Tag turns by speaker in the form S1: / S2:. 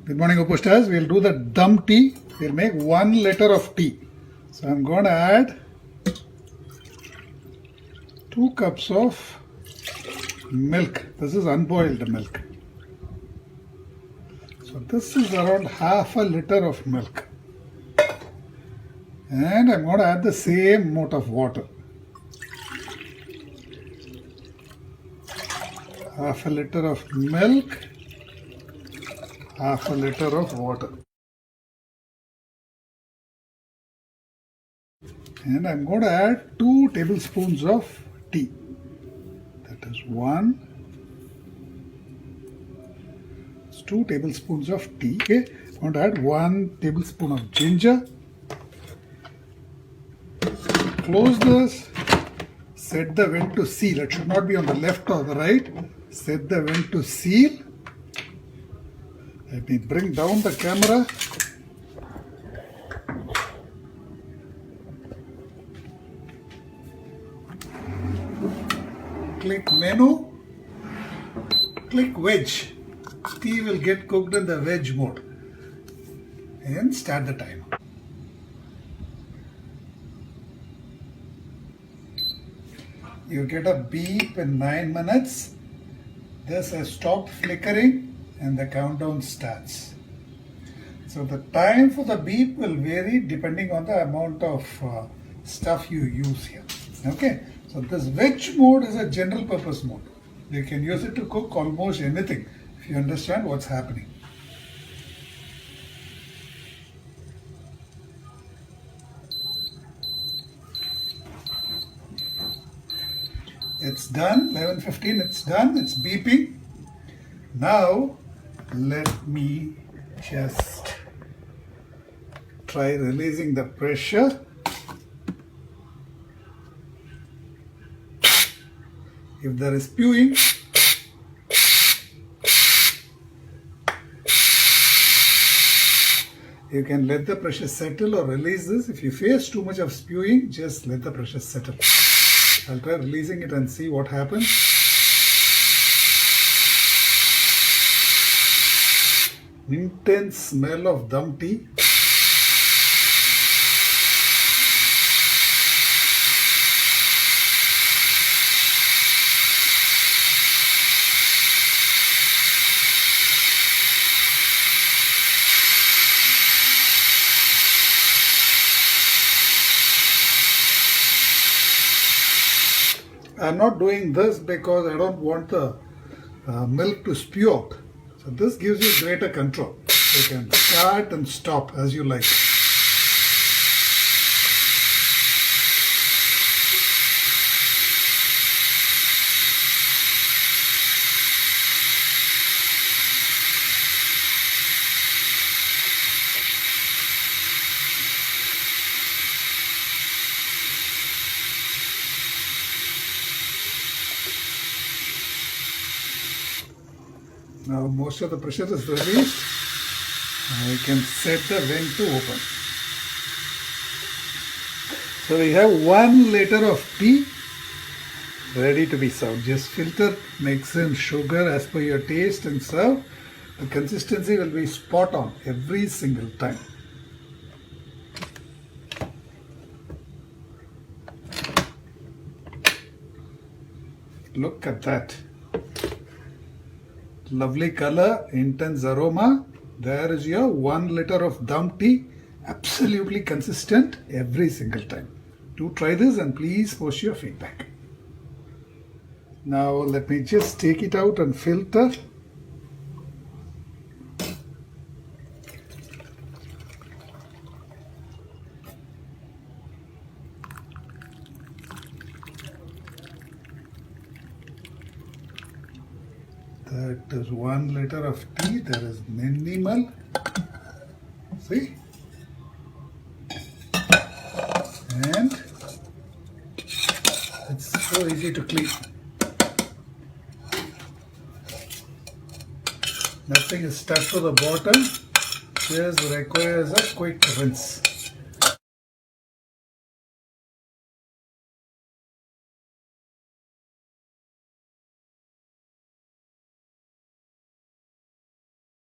S1: Good morning, OPOS stars. We'll do the dum tea. We'll make 1 liter of tea. So I'm going to add 2 cups of milk. This is unboiled milk. So this is around half a liter of milk. And I'm going to add the same amount of water. Half a liter of milk, half a liter of water. And I'm going to add 2 tablespoons of tea. That is 1. It's 2 tablespoons of tea. Okay. I'm going to add 1 tablespoon of ginger. Close this. Set the vent to seal. It should not be on the left or the right. Set the vent to seal. Let me bring down the camera. Click menu. Click wedge. Tea will get cooked in the wedge mode. And start the timer. You get a beep in 9 minutes. This has stopped flickering and the countdown starts. So the time for the beep will vary depending on the amount of stuff you use here. Okay, so this wedge mode is a general purpose mode. You can use it to cook almost anything if you understand what's happening. It's done, 11:15, it's done, it's beeping. Now, let me just try releasing the pressure. If there is spewing, you can let the pressure settle or release this. If you face too much of spewing, just let the pressure settle. I'll try releasing it and see what happens. Intense smell of dum tea. I'm not doing this because I don't want the milk to spew out. So this gives you greater control. You can start and stop as you like. Now most of the pressure is released. I can set the vent to open. So we have 1 liter of tea ready to be served. Just filter, mix in sugar as per your taste and serve. The consistency will be spot on every single time. Look at that. Lovely color, intense aroma. There is your 1 liter of dum tea. Absolutely consistent every single time. Do try this and please post your feedback. Now let me just take it out and filter. That is 1 liter of tea. There is minimal. See? And it's so easy to clean. Nothing is stuck to the bottom. Just requires a quick rinse.